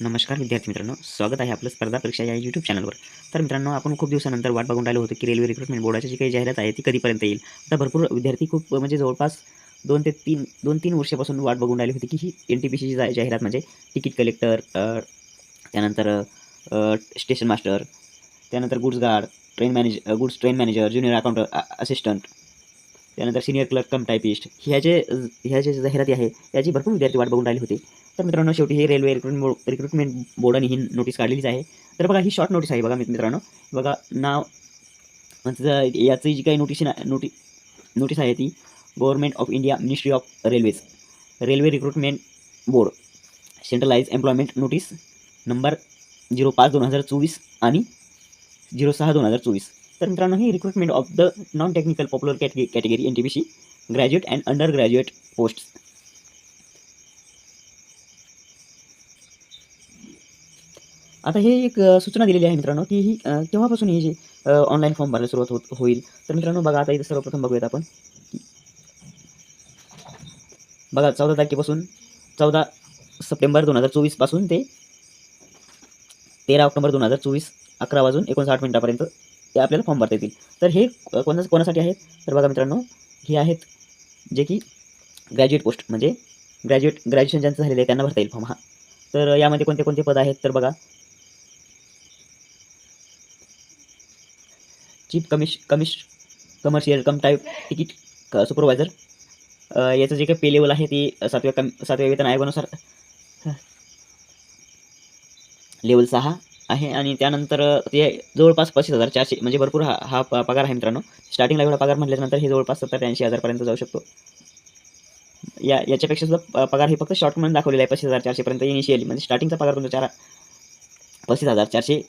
नमस्कार विद्यार्थी मित्रांनो, स्वागत आहे आपलं स्पर्धा परीक्षा या यूट्यूब चॅनलवर. तर मित्रांनो, आपण खूप दिवसानंतर वाट बघून राहिलो होतो की रेल्वे रिक्रुटमेंट बोर्डाची जी काही जाहिरात आहे ती कधीपर्यंत येईल. आता भरपूर विद्यार्थी खूप म्हणजे जवळपास 2 ते 3 वर्षापासून वाट बघून राहिली होती की ही NTPCची जाहिरात म्हणजे तिकीट कलेक्टर, त्यानंतर स्टेशन मास्टर, त्यानंतर goods train manager, junior assistant, त्यानंतर सीनियर क्लर्क कम टायपिस्ट ह्या ज्या जाहिराती आहे याची भरपूर विद्यार्थी वाट बघून राहिले होते. तर मित्रांनो, शेवटी हे रेल्वे रिक्रुटमेंट बोर्डाने ही नोटीस काढलेलीच आहे. तर बघा, ही शॉर्ट नोटीस आहे बघा मित्रांनो. बघा नाव याची जी काही नोटीस आहे ती government of India, ministry of railways, railway recruitment board, centralise employment notice number 05/2024 आणि 06/2024. तर मित्रांनो, ही recruitment of the non technical popular category NTPC graduate and undergraduate post. आता हे एक सूचना दिलेली आहे मित्रांनो, की ही केव्हापासून ही जी ऑनलाईन फॉर्म भरायला सुरुवात होईल. तर मित्रांनो बघा, आता इथं सर्वप्रथम बघूयात आपण. बघा, 14 तारखेपासून 14 सप्टेंबर 2024 पासून ते 13 ऑक्टोबर 2024 11:59 ते आपल्याला फॉर्म भरता येतील. तर हे कोणासाठी आहेत? तर बघा मित्रांनो, हे आहेत जे की ग्रॅज्युएट पोस्ट म्हणजे ग्रॅज्युएशन ज्यांचं झालेलं आहे त्यांना भरता येईल फॉर्म हा. तर यामध्ये कोणते कोणते पद आहेत तर बघा, चीफ कमर्शियल कम टाईप तिकीट सुपरवायझर. याचं जे काही पे लेवल आहे ती 7व्या वेतन आयोगानुसार लेवल 6 आहे. आणि त्यानंतर ते जवळपास 35,400 म्हणजे भरपूर हा हा पगार आहे मित्रांनो. स्टार्टिंगला एवढा पगार म्हटल्यानंतर हे जवळपास 70,000 ते 80,000 पर्यंत जाऊ शकतो. याच्यापेक्षा सुद्धा पगार हे फक्त शॉर्टमध्ये दाखवलेला आहे 35,400 पर्यंत इनिशियली, म्हणजे स्टार्टिंगचा पगार तुमचा 35,400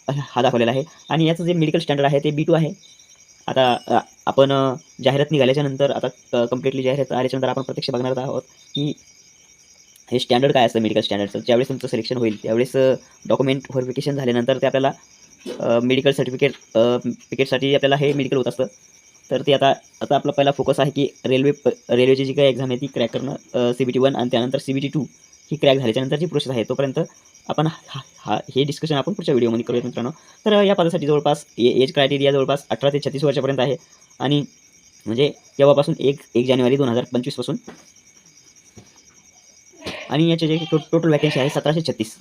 हा दाखवलेला आहे. आणि याचं जे मेडिकल स्टँडर्ड आहे ते B2 आहे. आता आपण जाहिरात निघाल्याच्या नंतर आता कंप्लीटली जाहिरात आल्याच्यानंतर आपण प्रत्यक्ष बघणार आहोत की हे स्टँडर्ड काय असतं मेडिकल स्टँडर्डचं. ज्यावेळेस तुमचं सिलेक्शन होईल त्यावेळेस डॉक्युमेंट व्हेरिफिकेशन झाल्यानंतर ते आपल्याला मेडिकल सर्टिफिकेटसाठी आपल्याला हे मेडिकल होत असतं. तर ते आता आता आपला पहिला फोकस आहे की रेल्वेची जी काही एक्झाम आहे ती क्रॅक करणं, CBT 1 आणि त्यानंतर CBT 2 ही क्रॅक झाल्याच्यानंतर जी प्रोसेस आहे तोपर्यंत आपण हे डिस्कशन आपण पुढच्या व्हिडिओमध्ये करूयात मित्रांनो. तर या पदासाठी जवळपास एज क्रायटेरिया जवळपास 18 ते 36 वर्षापर्यंत आहे. आणि म्हणजे केव्हापासून 1 जानेवारी 2025 पासून. आणि याचे जे टोटल वॅकन्सी आहे 1736.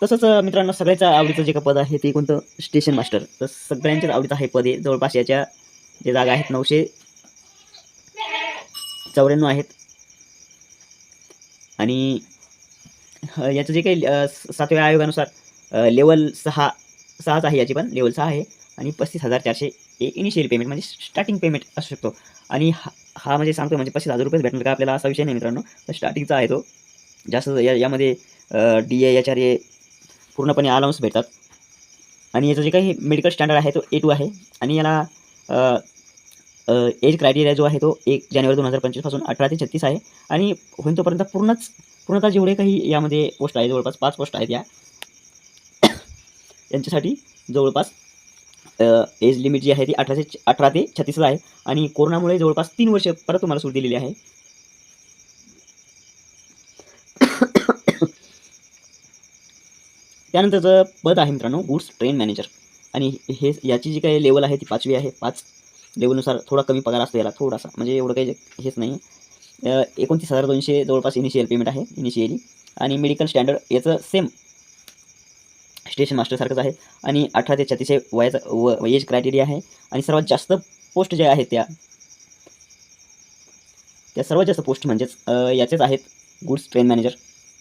तसंच मित्रांनो, सगळ्याच्या आवडीचं जे काही पद आहे ते कोणतं, स्टेशन मास्टर. तर सगळ्यांच्याच आवडीचं आहे पद आहे. जवळपास याच्या जे जागा आहेत 994 आहेत. आणि याचं जे काही 7व्या आयोगानुसार लेवल 6च आहे, याची पण लेवल 6 आहे. आणि 35,400 इनिशियल पेमेंट म्हणजे स्टार्टिंग पेमेंट असू शकतो. आणि हा म्हणजे सांगतो म्हणजे 35,000 रुपयेच भेटणार का आपल्याला, असा विषय नाही मित्रांनो. तर स्टार्टिंगचा आहे तो. जास्त यामध्ये DA HRA पूर्णपणे अलाउन्स भेटतात. आणि याचं जे काही मेडिकल स्टँडर्ड आहे तो A2 आहे. आणि याला एज क्रायटेरिया जो आहे तो 1 जानेवारी 2025 पासून 18 ते 36 आहे. आणि होईन तोपर्यंत पूर्णतः जेवढे काही यामध्ये पोस्ट आहे, जवळपास 5 पोस्ट आहेत यांच्यासाठी जवळपास एज लिमिट जी आहे ती 18 ते 36 आहे. आणि कोरोनामुळे जवळपास 3 वर्ष परत तुम्हाला सूट दिलेली आहे. त्यानंतरचं पद आहे मित्रांनो गुड्स ट्रेन मॅनेजर. आणि याची जी काही लेवल आहे ती 5वी आहे. 5 लेवलनुसार थोडा कमी पगार असतो याला थोडासा, म्हणजे एवढं काही हेच नाही. 29,200 जवळपास इनिशियल पेमेंट आहे इनिशियली. आणि मेडिकल स्टँडर्ड याचं सेम स्टेशन मास्टरसारखंच आहे. आणि 18 ते 36 वयाचा एज क्रायटेरिया आहे. आणि सर्वात जास्त पोस्ट ज्या आहेत त्या सर्वात जास्त पोस्ट म्हणजेच याचेच आहेत गुड्स ट्रेन मॅनेजर.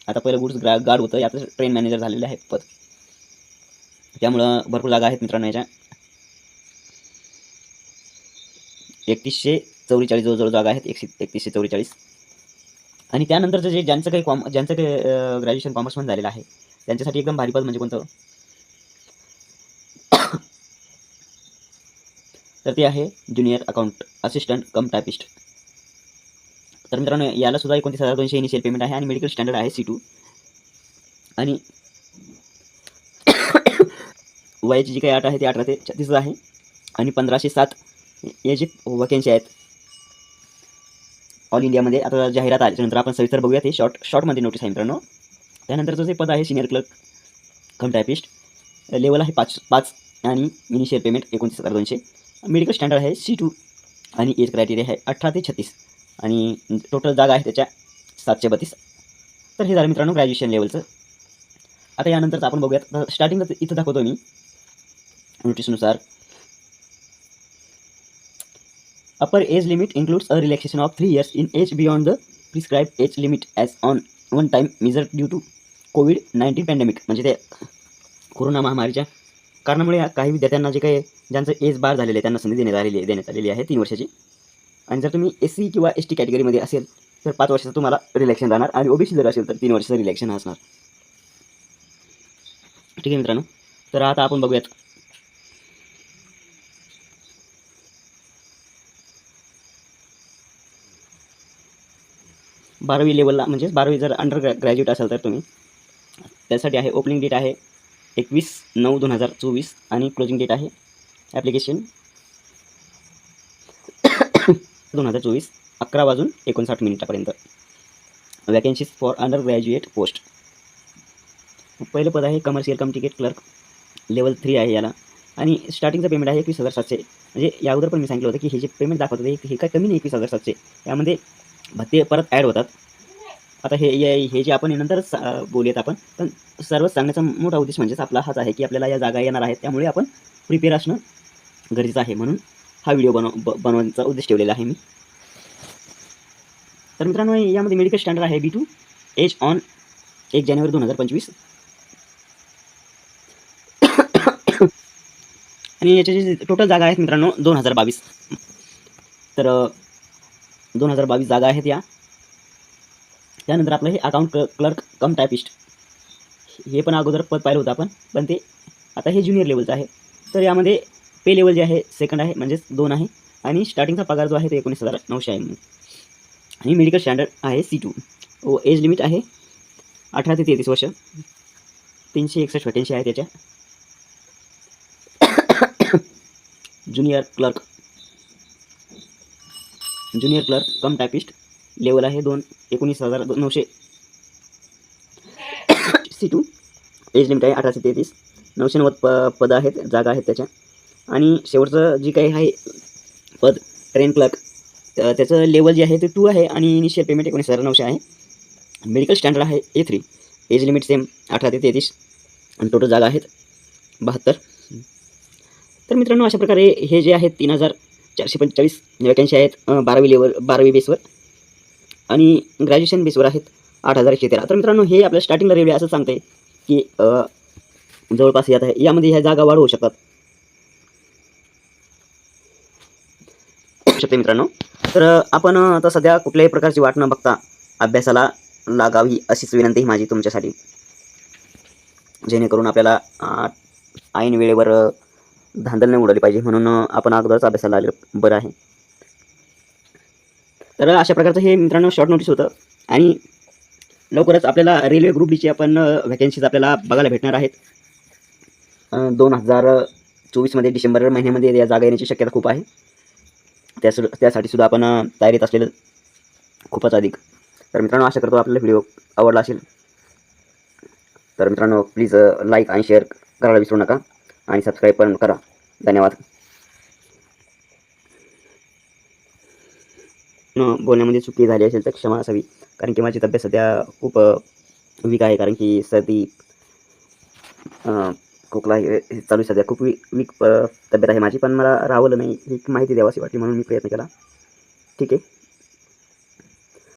आता पहिलं गुड्स गार्ड होतं, याचं ट्रेन मॅनेजर झालेलं आहे पद. त्यामुळं भरपूर जागा आहेत मित्रांनो याच्या. 3144 जवळजवळ जागा आहेत, 3144. आणि त्यानंतरचं ज्यांचं काही ग्रॅज्युएशन कॉमर्समध्ये झालेलं आहे त्यांच्यासाठी एकदम भारी पद म्हणजे कोणतं, तर ते आहे ज्युनियर अकाउंट असिस्टंट कम टायपिस्ट. तर मित्रांनो, याला सुद्धा 29,200 इनिशियल पेमेंट आहे. आणि मेडिकल स्टँडर्ड आहे C2. आणि वयाची जी काही अट आहे ती 18 ते 36 आहे. आणि 1507 या जी वॅकन्सी आहेत ऑल इंडियामध्ये आता जाहिरात आल्याच्यानंतर आपण सविस्तर बघूया. ते शॉर्टमध्ये नोटीस आहे मित्रांनो. त्यानंतरचं जे पद आहे सिनियर क्लर्क कम टायपिस्ट, लेवल आहे 5 आणि इनिशियल पेमेंट 29,200. मेडिकल स्टँडर्ड आहे C2 आणि एज क्रायटेरिया आहे 18 ते 36 आणि टोटल जागा आहे त्याच्या 732. तर हे झालं मित्रांनो ग्रॅज्युएशन लेवलचं. आता यानंतरच आपण बघूयात. स्टार्टिंगला इथं दाखवतो मी नोटीसनुसार. Upper age limit includes a relaxation of 3 years in age beyond the prescribed age limit as on one time measured due to COVID-19 pandemic. म्हणजे ते कोरोना महामारीच्या कारणामुळे काही विद्यार्थ्यांना जे काही ज्यांचं एज बार झालेले आहे त्यांना संधी देण्यात आलेली आहे 3 वर्षाची. आणि जर तुम्ही SC किंवा ST कॅटेगरीमध्ये असेल तर 5 वर्षाचं तुम्हाला रिलॅक्शन राहणार आणि OBC जर असेल तर 3 वर्षाचं रिलॅक्शन असणार. ठीक आहे मित्रांनो. तर आता आपण बघूयात. बारावी लेवलला म्हणजे 12वी जर अंडर ग्रॅज्युएट असाल तर तुम्ही त्यासाठी आहे. ओपनिंग डेट आहे 21/9/2024 आणि क्लोजिंग डेट आहे application 2024 11:59 vacancies for under graduate post. पहिलं पद आहे कमर्शियल कम तिकीट क्लर्क, लेवल 3 आहे याला आणि स्टार्टिंगचं पेमेंट आहे 21,700. म्हणजे या अगोदर पण मी सांगितलं होतं की हे जे पेमेंट दाखवतं हे काय कमी नाही 21,700. यामध्ये भत्ते परत ॲड होतात. आता हे जे आपण नंतर बोलूयात आपण, पण सर्वच सांगण्याचा मोठा उद्देश म्हणजेच आपला हाच आहे की आपल्याला या जागा येणार आहेत, त्यामुळे आपण प्रिपेअर असणं गरजेचं आहे. म्हणून हा व्हिडिओ बनवण्याचा उद्देश ठेवलेला आहे मी. तर मित्रांनो यामध्ये मेडिकल स्टँडर्ड आहे B2, एज ऑन 1 जानेवारी 2025 आणि याची जी टोटल जागा आहेत मित्रांनो 2022. तर 2022 जागा आहेत या. त्यानंतर आपलं हे अकाउंट क्लर्क कम टायपिस्ट हे पण अगोदर पद पाहिलं होतं आपण, पण ते आता हे ज्युनियर लेवलचं आहे. तर यामध्ये पे लेवल जे आहे सेकंड आहे म्हणजेच 2 आहे आणि स्टार्टिंगचा पगार जो आहे तो 19,900 आहे. आणि मेडिकल स्टँडर्ड आहे C2. एज लिमिट आहे 18 ते 33 वर्ष. 361 वॅकन्सी आहे त्याच्या. ज्युनियर क्लर्क कम टायपिस्ट लेवल आहे 19,900 C2. एज लिमिट आहे 18 ते 33. 990 पद आहेत, जागा आहेत त्याच्या. आणि शेवटचं जी काही आहे पद ट्रेन क्लर्क त्याचं लेवल जे आहे ते 2 आहे आणि इनिशियल पेमेंट 19,900 आहे. मेडिकल स्टँडर्ड आहे A3. एज लिमिट सेम 18 ते 33 आणि टोटल जागा आहेत 72. तर मित्रांनो अशा प्रकारे हे जे आहेत 3,445 वॅकन्सी आहेत 12वी बेसवर आणि ग्रॅज्युएशन बेसवर आहेत 8,113. तर मित्रांनो हे आपल्या स्टार्टिंगला रेल्वे असं सांगते की जवळपास येत आहे. यामध्ये ह्या जागा वाढ होऊ शकतात मित्रांनो. तर आपण आता सध्या कुठल्याही प्रकारची वाट न बघता अभ्यासाला लागावी अशीच विनंती माझी तुमच्यासाठी, जेणेकरून आपल्याला ऐन वेळेवर धांदल नाही उडाली पाहिजे. म्हणून आपण अगोदरच अभ्यासाला आलं बरं आहे. तर अशा प्रकारचं हे मित्रांनो शॉर्ट नोटीस होतं आणि लवकरच आपल्याला रेल्वे ग्रुप डीची आपण व्हॅकन्सीज आपल्याला बघायला भेटणार आहेत. 2024मध्ये डिसेंबर महिन्यामध्ये या जागा येण्याची शक्यता खूप आहे. त्यासाठी सुद्धा आपण तयारीत असलेलं खूपच अधिक. तर मित्रांनो आशा करतो आपल्याला व्हिडिओ आवडला असेल. तर मित्रांनो प्लीज लाईक आणि शेअर करायला विसरू नका आणि सबस्क्राईब पण करा. धन्यवाद. बोलण्यामध्ये चुकी झाली असेल तर क्षमा असावी, कारण की माझी तब्येत सध्या खूप वीक आहे. कारण की सर्दी खोकला हे चालू सध्या खूप वीक तब्येत आहे माझी. पण मला राहवलं नाही ही माहिती द्यावी वाटली म्हणून मी प्रयत्न केला. ठीक आहे.